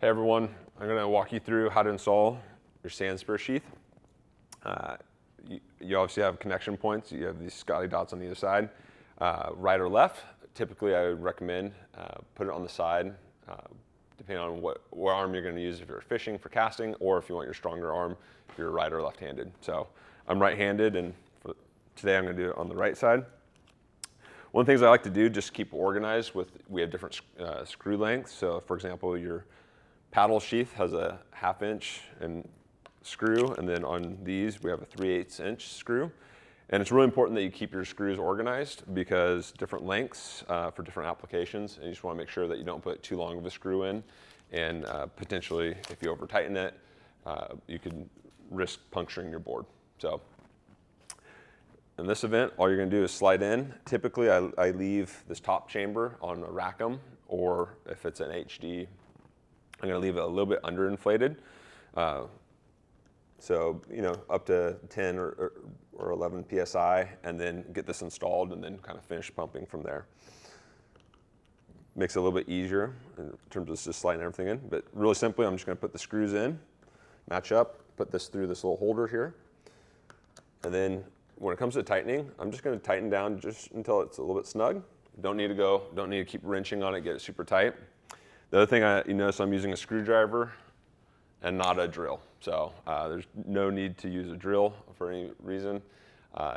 Hey everyone, I'm going to walk you through how to install your Sandspear sheath. You obviously have connection points. You have these scotty dots on either side, right or left. Typically I would recommend put it on the side, depending on what arm you're going to use if you're fishing for casting, or if you want your stronger arm if you're right or left-handed. So I'm right-handed, and today I'm going to do it on the right side. One of the things I like to do, just keep organized we have different screw lengths. So for example, your paddle sheath has a 1/2 inch screw, and then on these we have a 3/8 inch screw. And it's really important that you keep your screws organized because different lengths for different applications, and you just want to make sure that you don't put too long of a screw in, and potentially if you over tighten it, you could risk puncturing your board. So in this event, all you're going to do is slide in. Typically I leave this top chamber on a rackham, or if it's an HD, I'm going to leave it a little bit underinflated. So, up to 10 or 11 PSI, and then get this installed and then kind of finish pumping from there. Makes it a little bit easier in terms of just sliding everything in. But really simply, I'm just going to put the screws in, match up, put this through this little holder here. And then when it comes to tightening, I'm just going to tighten down just until it's a little bit snug. Don't need to keep wrenching on it, get it super tight. The other thing you notice, I'm using a screwdriver and not a drill. So there's no need to use a drill for any reason.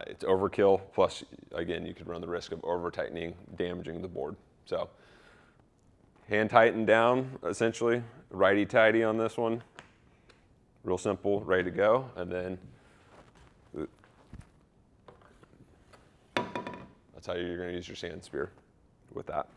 It's overkill, plus again, you could run the risk of over tightening, damaging the board. So hand tighten down, essentially, righty-tighty on this one. Real simple, ready to go, and then that's how you're gonna use your Sandspear with that.